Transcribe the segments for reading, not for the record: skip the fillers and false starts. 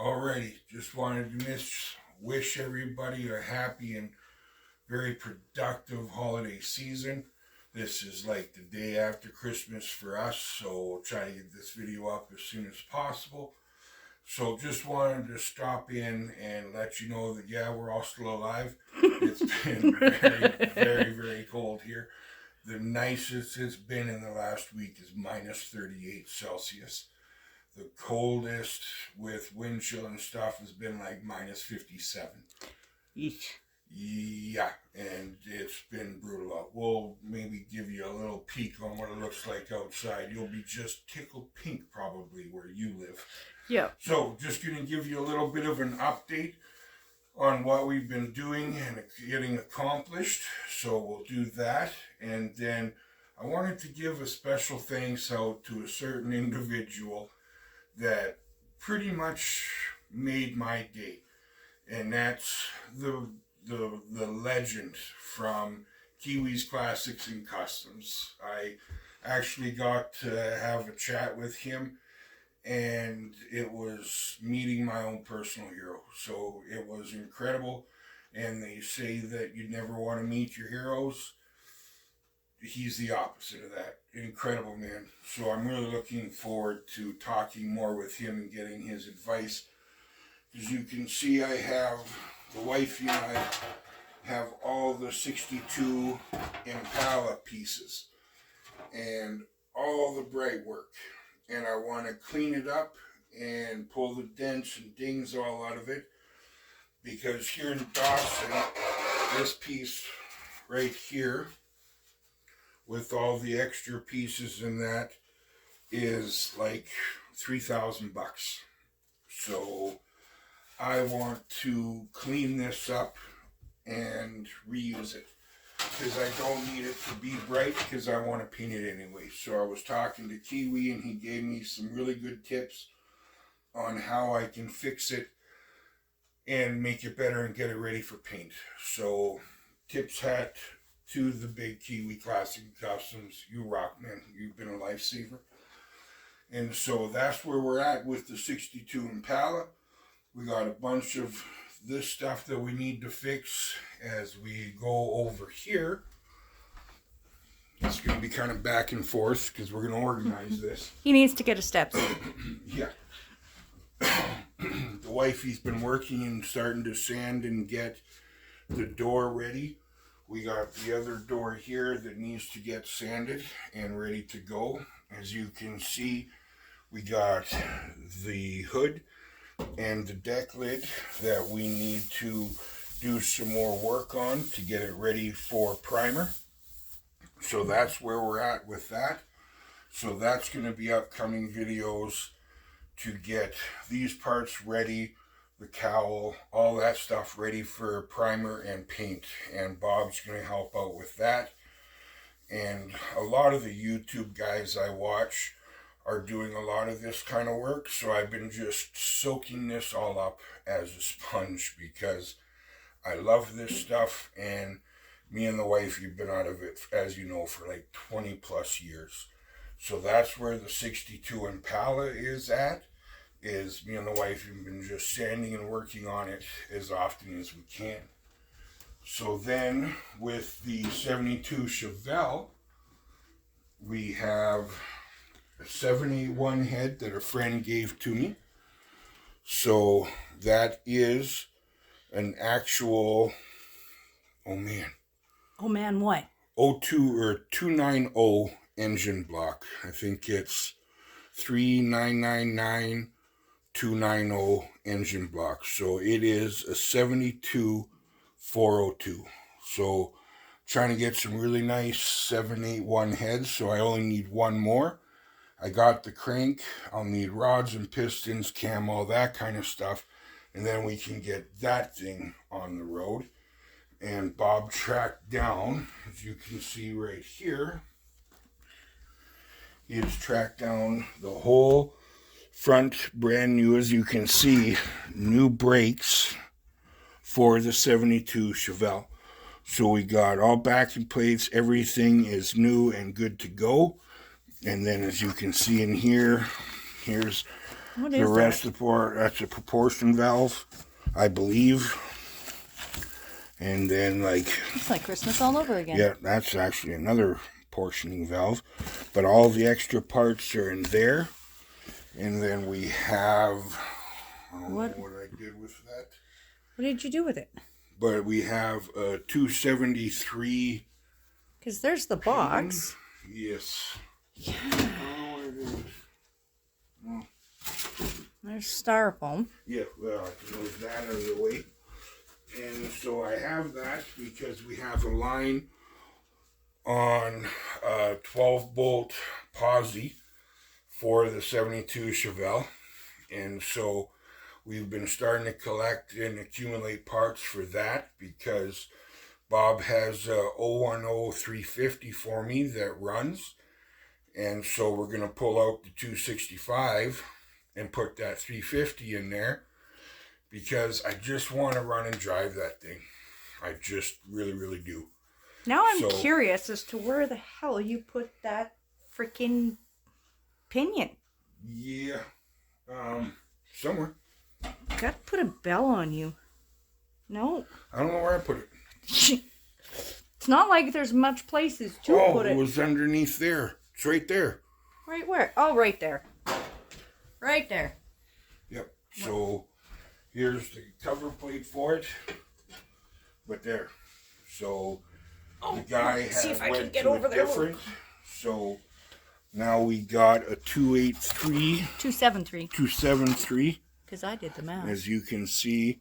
Alrighty, just wanted to wish everybody a happy and very productive holiday season. This is like the day after Christmas for us, so we'll try to get this video up as soon as possible. So just wanted to stop in and let you know that, yeah, we're all still alive. It's been very cold here. The nicest it's been in the last week is minus 38 Celsius. The coldest with wind chill and stuff has been like minus 57. Eesh. Yeah, and it's been brutal out. We'll maybe give you a little peek on what it looks like outside. You'll be just tickled pink probably where you live. Yeah. So just going to give you a little bit of an update on what we've been doing and getting accomplished. So we'll do that. And then I wanted to give a special thanks out to a certain individual that pretty much made my day. And that's the legend from Kiwis Classics and Customs. I actually got to have a chat with him, and it was meeting my own personal hero. So it was incredible. And they say that you never want to meet your heroes. He's the opposite of that. Incredible man. So I'm really looking forward to talking more with him and getting his advice. As you can see, I have the wifey and I have all the 62 Impala pieces and all the bright work. And I want to clean it up and pull the dents and dings all out of it, because here in Dawson, this piece right here with all the extra pieces in that is like $3,000. So I want to clean this up and reuse it, because I don't need it to be bright, because I want to paint it anyway. So I was talking to Kiwi and he gave me some really good tips on how I can fix it and make it better and get it ready for paint. So tips hat to the big Kiwi Classic Customs. You rock, man. You've been a lifesaver. And so that's where we're at with the 62 Impala. We got a bunch of this stuff that we need to fix as we go over here. It's going to be kind of back and forth because we're going to organize this. He needs to get his steps. Yeah. The wifey's been working and starting to sand and get the door ready. We got the other door here that needs to get sanded and ready to go. As you can see, we got the hood and the deck lid that we need to do some more work on to get it ready for primer. So that's where we're at with that. So that's going to be upcoming videos to get these parts ready, the cowl, all that stuff ready for primer and paint. And Bob's going to help out with that. And a lot of the YouTube guys I watch are doing a lot of this kind of work, so I've been just soaking this all up as a sponge because I love this stuff, and me and the wife, you've been out of it, as you know, for like 20 plus years. So that's where the 62 Impala is at, is me and the wife have been just sanding and working on it as often as we can. So then with the 72 Chevelle, we have a 781 head that a friend gave to me. So that is an actual, oh man What? 02 or 290 engine block. I think it's 3999 290 engine block. So it is a 72 402. So trying to get some really nice 781 heads, so I only need one more. I got the crank. I'll need rods and pistons, cam, all that kind of stuff, and then we can get that thing on the road. And Bob tracked down, as you can see right here, he has tracked down the whole front, brand new, as you can see, new brakes for the 72 Chevelle. So we got all backing plates, everything is new and good to go. And then as you can see in here, here's What The is that? reservoir, that's a proportion valve, I believe. And then It's like Christmas all over again. yeah, that's actually another portioning valve. But all the extra parts are in there. And then we have, I don't know what I did with that. What did you do with it? But we have a 273. Because there's the box. Yes. Yeah. I don't know what it is. Oh. There's styrofoam. Yeah, well, I can move that out of the way. And so I have that because we have a line on a 12-bolt posi for the 72 Chevelle. And so we've been starting to collect and accumulate parts for that because Bob has a 010 350 for me that runs. And so we're going to pull out the 265 and put that 350 in there because I just want to run and drive that thing. I just really, really do. Now I'm curious as to where the hell you put that freaking pinion. Yeah. Somewhere. Got to put a bell on you. No. I don't know where I put it. It's not like there's much places to put it. Oh, it was underneath there. It's right there. Right where? Oh, right there. Right there. Yep. So here's the cover plate for it. But there. So the guy had went to a different. So now we got a 283. 273. 273. Because I did the math. As you can see,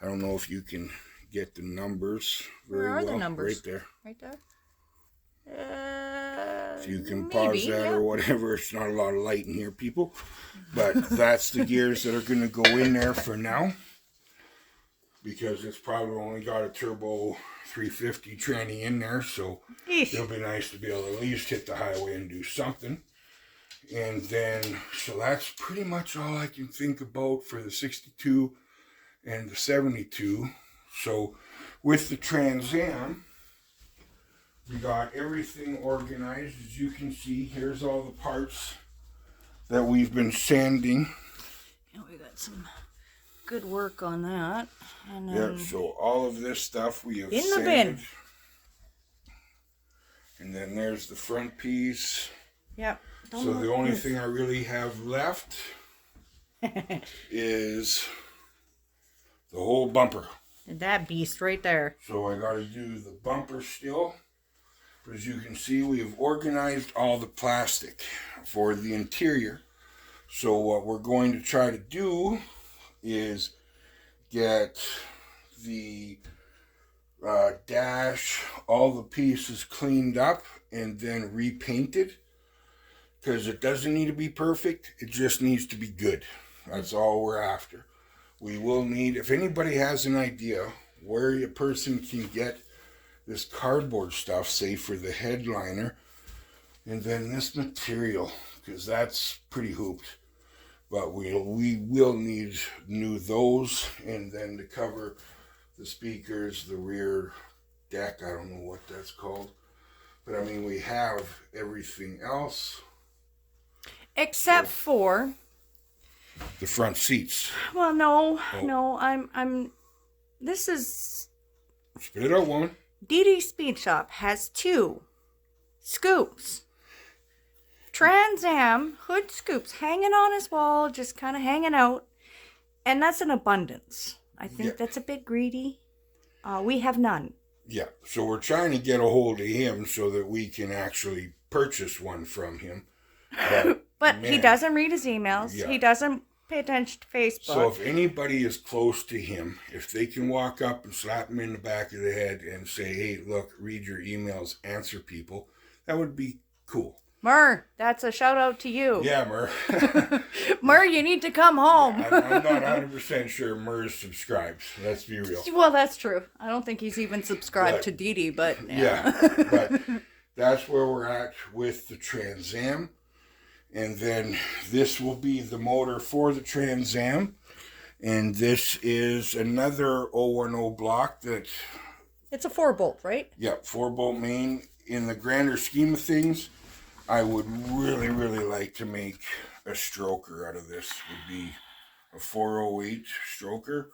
I don't know if you can get the numbers very well. Where are the numbers? Right there. Right there? So you can pause that or whatever. It's not a lot of light in here, people. But that's the gears that are going to go in there for now. Because it's probably only got a turbo 350 tranny in there. So it'll be nice to be able to at least hit the highway and do something. And then, so that's pretty much all I can think about for the 62 and the 72. So with the Trans Am, we got everything organized. As you can see, here's all the parts that we've been sanding. Yeah, we got some good work on that. And yeah, so all of this stuff we have in sanded. the bin. And then there's the front piece. Yep. So the only thing I really have left is the whole bumper. And that beast right there. So I got to do the bumper still. But as you can see, we have organized all the plastic for the interior. So what we're going to try to do is get the dash, all the pieces cleaned up and then repainted. Because it doesn't need to be perfect, it just needs to be good. That's all we're after. We will need, if anybody has an idea where a person can get this cardboard stuff, say for the headliner, and then this material, because that's pretty hooped. But we will need those, and then to cover the speakers, the rear deck, I don't know what that's called. But I mean, we have everything else. Except for the front seats. Well, no, I'm. This is. Spit it out, woman. Dee Speed Shop has 2 scoops. Trans Am hood scoops hanging on his wall, just kind of hanging out, and that's an abundance. I think that's a bit greedy. We have none. Yeah, so we're trying to get a hold of him so that we can actually purchase one from him. But he doesn't read his emails. Yeah. He doesn't pay attention to Facebook. So if anybody is close to him, if they can walk up and slap him in the back of the head and say, hey, look, read your emails, answer people, that would be cool. Mur, that's a shout out to you. Yeah, Mur. Mur, you need to come home. Yeah, I'm not 100% sure Mur's subscribes. Let's be real. Well, that's true. I don't think he's even subscribed to Dee, but yeah. But that's where we're at with the Trans Am. And then this will be the motor for the Trans Am. And this is another 010 block that... It's a 4-bolt, right? Yeah, 4-bolt main. In the grander scheme of things, I would really, really like to make a stroker out of this. Would be a 408 stroker.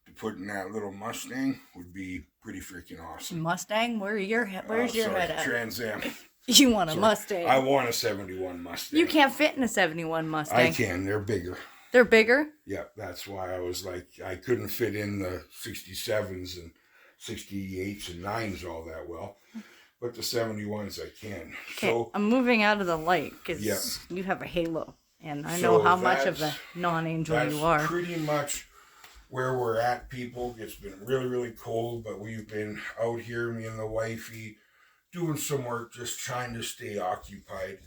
To put in that little Mustang would be pretty freaking awesome. Mustang? Where's your head at? Trans Am. You want a Mustang? I want a 71 Mustang. You can't fit in a 71 Mustang. I can. They're bigger. They're bigger? Yeah, that's why I was like, I couldn't fit in the 67s and 68s and 9s all that well. But the 71s I can. Okay, So I'm moving out of the light because you have a halo. And I know how much of a non-angel you are. That's pretty much where we're at, people. It's been really, really cold, but we've been out here, me and the wifey, doing some work, just trying to stay occupied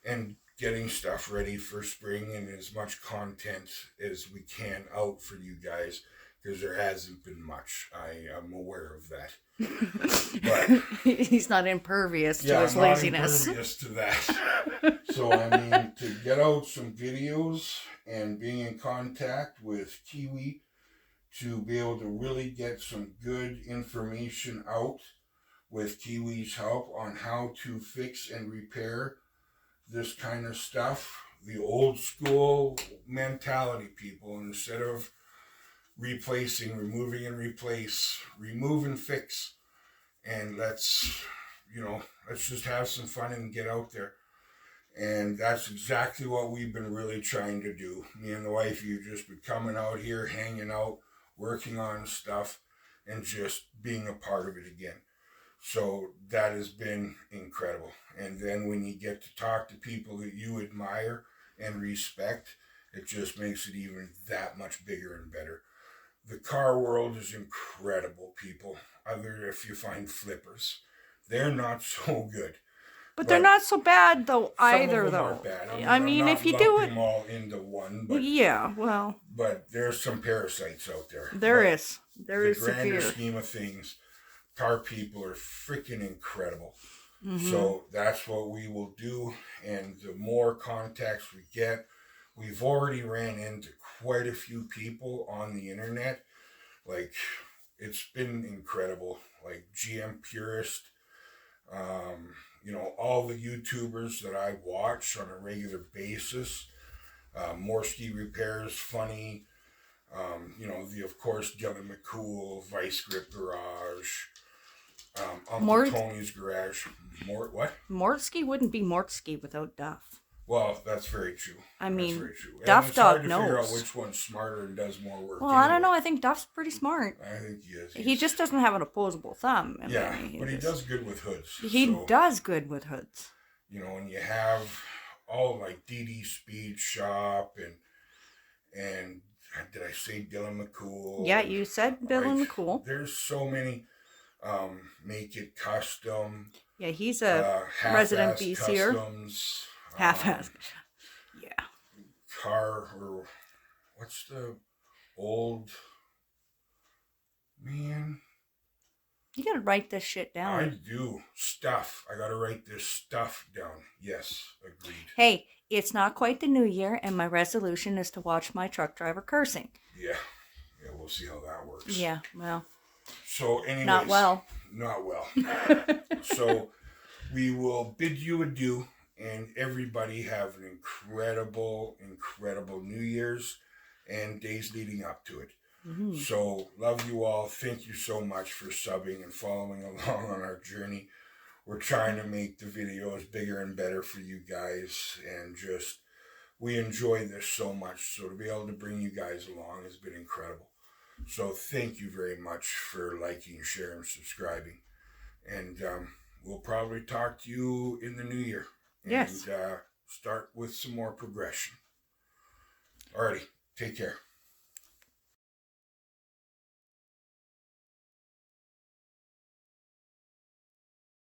and getting stuff ready for spring and as much content as we can out for you guys, because there hasn't been much. I am aware of that. But he's not impervious to his laziness. I'm not impervious to that. So, I mean, to get out some videos and being in contact with Kiwi to be able to really get some good information out with Kiwi's help on how to fix and repair this kind of stuff. The old school mentality, people, instead of replacing, removing and replace, remove and fix, and let's just have some fun and get out there. And that's exactly what we've been really trying to do. Me and the wife, you've just been coming out here, hanging out, working on stuff, and just being a part of it again. So that has been incredible. And then when you get to talk to people that you admire and respect, it just makes it even that much bigger and better. The car world is incredible, people. Other if you find flippers, they're not so good. But they're not so bad though either, some of them though. Aren't bad. I mean, if you do it, them all into one. But, yeah, well. But there's some parasites out there. There is the severe. grander scheme of things, car people are freaking incredible. Mm-hmm. So that's what we will do. And the more contacts we get, we've already ran into quite a few people on the internet. Like, it's been incredible. Like GM Purist, all the YouTubers that I watch on a regular basis. Morsky Repairs, Funny, of course, Dylan McCool, Vice Grip Garage, Uncle Tony's Garage. What? Mortsky wouldn't be Mortsky without Duff. Well, that's very true. I mean, very true. Duff Dog knows. Figure out which one's smarter and does more work. Well, anyway. I don't know. I think Duff's pretty smart. I think he is. He just doesn't have an opposable thumb. But he does good with hoods. He does good with hoods. And you have all like DD Speed Shop and did I say Dylan McCool? Yeah, you said Dylan McCool. There's so many. Make It Custom. Yeah, he's a resident BCer. Customs. Half-ass. Yeah. Car, or what's the old man? You gotta write this shit down. I do. Stuff. I gotta write this stuff down. Yes, agreed. Hey, it's not quite the new year, and my resolution is to watch my truck driver cursing. Yeah, we'll see how that works. Yeah, well. So, anyways. Not well. So, we will bid you adieu. And everybody have an incredible, incredible New Year's and days leading up to it. Mm-hmm. So, love you all. Thank you so much for subbing and following along on our journey. We're trying to make the videos bigger and better for you guys. And we enjoy this so much. So, to be able to bring you guys along has been incredible. So, thank you very much for liking, sharing, subscribing. And we'll probably talk to you in the new year. Yes. And start with some more progression. Alrighty, take care.